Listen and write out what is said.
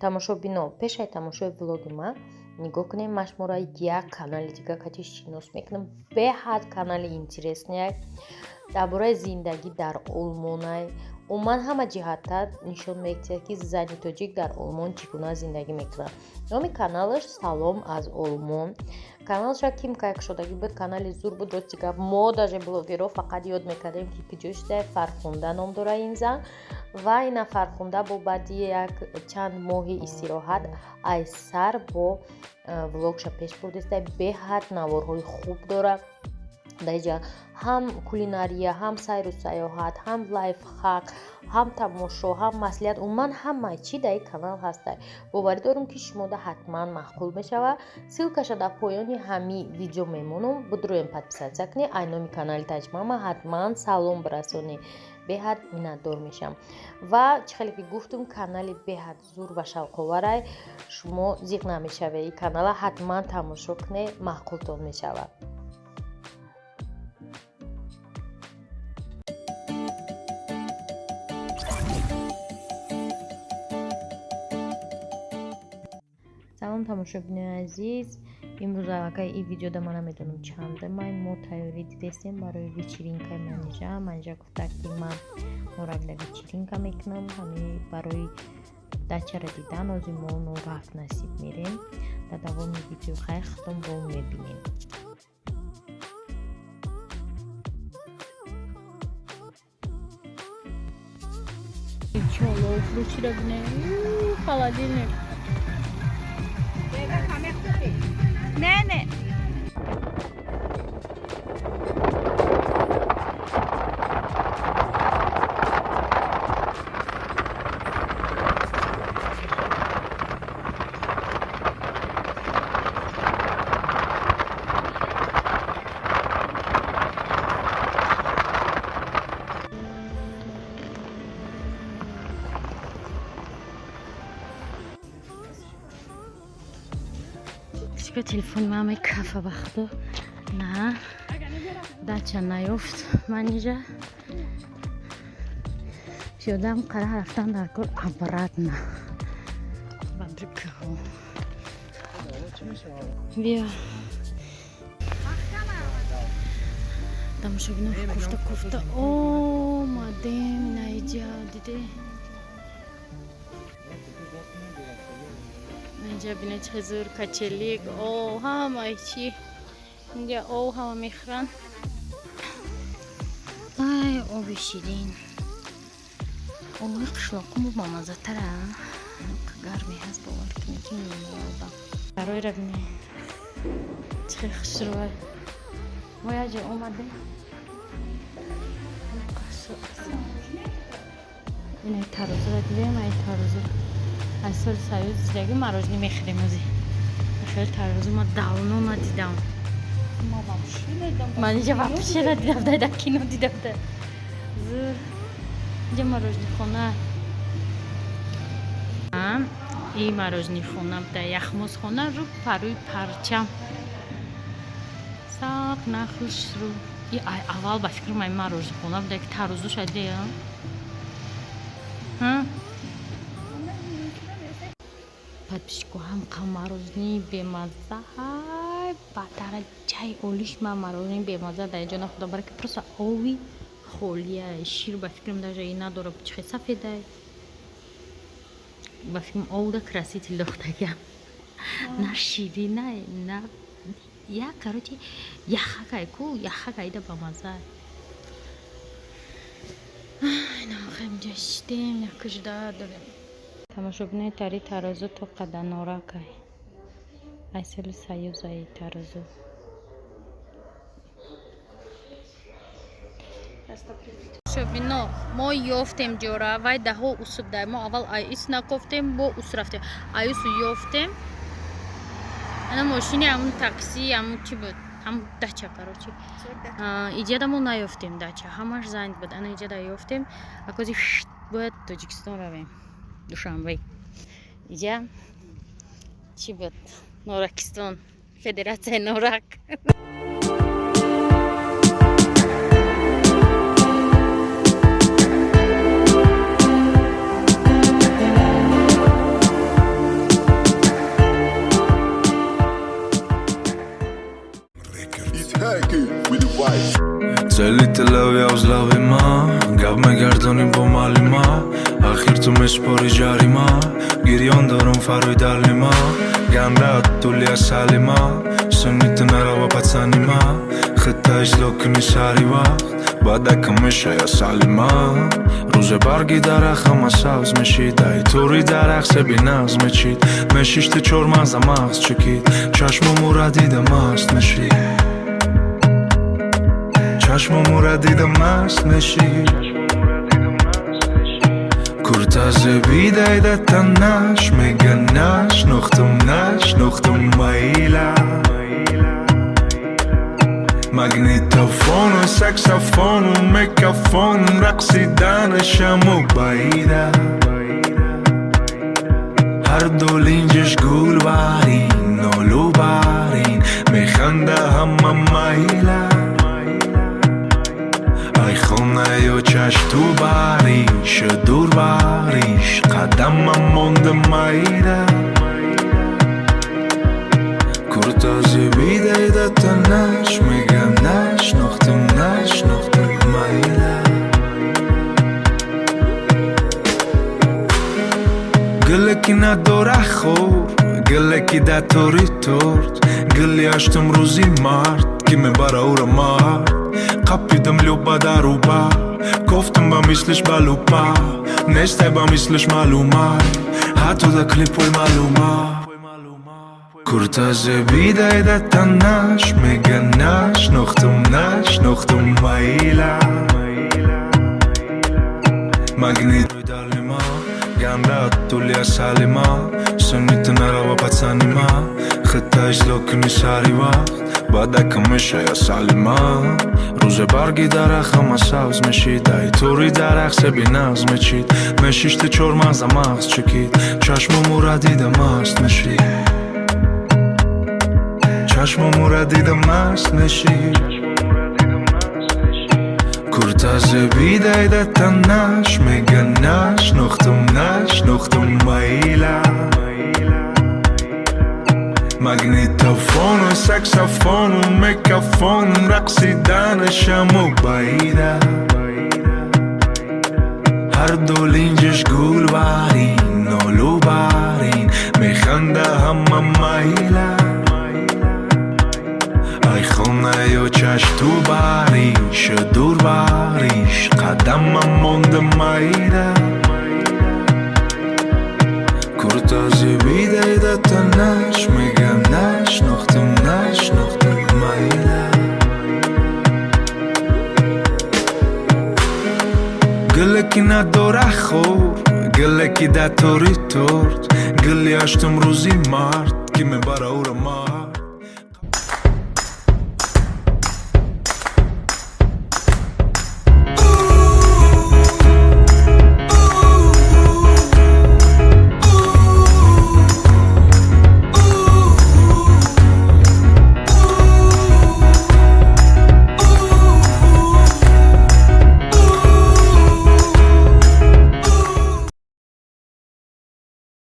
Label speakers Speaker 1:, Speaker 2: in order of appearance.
Speaker 1: тамошобино, пешай тамошои влоги ма нигоҳ кунем. Машморо як канали дига кати шинос мекунам. Беҳад канали интереснияк дар бораи зиндагӣ дар Олмонай умуман ҳама ҷиҳатта нишон медиҳад ки зани тоҷик дар Олмон чӣ гуна зиндагӣ мекунад. номи каналаш Салом аз Олмон. Каналша ким как шудагӣ буд, канали зур буд. рости гап мо даже блогерҳо фақат ёд мекардем ки куҷо шуда. Фархунда ном дора ин зан ва ина Фархунда бо баъди як чанд моҳи истироҳат айсар бо влогша пеш бурдиста. беҳад наворҳои хуб дора. даиҷа ҳам кулинария, ҳам сайру сайёҳат, ҳам лайфхак, ҳам тамошо, ҳам маслиҳат, умуман ҳамаи чӣ дар ин канал ҳастай. боварӣ дорам ки шумода ҳатман маъқул мешавад. ссилкаша дар поёни ҳамин видео мемонам. будуроем подписатсия кунед. ай номи канали таҷмама ҳатман салом бирасонед. беҳад миннатдор мешам. ва чӣ хеле ки гуфтум канали беҳад зур ва шавқоварай. шумо зиқ намешавед. ин канала ҳатман тамошо кунед, маъқултон мешавад. салом тамошобинои азиз, имрӯз аллакай ин видеода ман намедонам чандамай мо тайёрӣ дидестем барои вечеринкаи манижа гуфта ки ман норакда вечеринка мекунам. ҳамин барои дачара дидан ози мо норак насиб мерем. дар давоми видео хай хитом бо мебинем. Чоло включила бне холодильник. Не. телефон мамаи кафа вақто на дача наёфт манижа пиёдам қара рафтан дар кор обратно ба дукаҳо. бия тамошобино кофта омадем наиҷа диде اینجا بینه چه زور کچلیک همه چی اینجا همه میخورن. ای آبی شیرین قشلاقم با مزه تره گرمی هست باور کنی که نمیادم برای را بینه چه خشروه باید جا اومده اینه ترازو را دیدیم. ای ترازو از سال سایوز زیادی مراجعی میخریم ازی. خیلی ترازو ما داونو ندیدم. ما وحشی ندیدم. من اینجا وحشی ندیدم. دایدا کینو دیدم. زور. اینجا مراجعی خونه. این مراجعی خونه بوده. یخموز خونه رو پروی پرچم. ساق نخوش رو. این اول با فکر من مراجعی خونه بوده که ترازو شده یا. подписчику ҳам мороженое бемаза ба дараҷаи олиш ман мороженое бемаза дар ҷона худо бараки просто ови холия шир ба фикрам даже и надора чихе сафедай ба фикрам овда краситель дохтагам на ширина на я короче яхакай ку яхакайда ба маза айна хэмжа шидем якужда дорем. тамошобинои тари таразу то қаданоракай айсали саюзаи таразу шобино мо ёфтем ҷора вай даҳо усуб дай мо аввал айс накофтем бо ус рафтем айсу ёфтем ана мошини ҳамун такси ҳамун чӣ буд ҳамун дача короче иҷада мо наёфтем дача ҳамаш занг буд ана иҷада ёфтем акози бояд тоҷикистон равем душанбе иҷа чӣ буд норакистон федератсияи норак
Speaker 2: Цели тэлավի ավզլավի մա Գավ մե գարդոնին բոմալի մա Ախիրտում է սպորի ջարի մա Գիրիոն դորում ֆարույ դալի մա Գանդա տուլի ասալի մա Սունիտը նարավա պացանի մա Խտա իս լոքնի սարի վաղ Բադակը մշայ ասալի մա Ռուզե բարգի դարախ համասավզ մեշիտ Այ թուրի դարախ սեբի նաղզ մեչիտ Մեշիշտը չոր մազա մաղզ չկիտ Չաշմում ուրադի դմաստ մեշիտ Չաշմում ուրադի դմաստ մեշիտ Kurtazı vidayda tanaş Meganaş Nohtum naş Nohtum maila Magnetofonu Saksafonu Mekafonu Raksidan Şamu bayda Har dolinceş gul varin Olu varin Mechanda hamma maila Ay خونه چش تو باریش دور باریش قدمم مونده مایده کرتازی بیدیده تنش میگم نشناختم مایده گلکی نداره خور گلکی ده توری تورد گلی اشتم روزی مرد که میبره او را مرد قپیدم لوبا دروبا گفتم با مثلش بلوپا نسته با مثلش معلومه حتی دا کلیپوی معلومه کرتازه بیدایده تنش میگه نشناختم مایلا مگنیت روی دلی ما گنده تولی اصلی ما سنیت نروا پتسانی ما خطایش لکنی ساری وقت Բադակը մշայ ասալի մա Ռուզե բարգի դարախ համասավզ մեշիտ Այ թուրի դարախ սեբի նաղզ մեչիտ Մեշիշտը չոր մազա մաղզ չկիտ Չաշմում ուրադի դմաստ մեշիտ Չաշմում ուրադի դմաստ մեշիտ Kurtazı vidayda tanaş Mega nşnoxtum maila Magnetofonu, saksafonu, mekafonu Raksidan şamu bayda Har dolinceş gul varin Olu varin Mechanda hamma mayla Ay khone yo çaş tu bariş Dur bariş Qadamam monde mayda Kurtazı vidayda tanaş Megam nşnoxtum mayla Gıleki nadora khor Gıleki da tori tort Gıli açtım ruzi mart Kime bara ura mart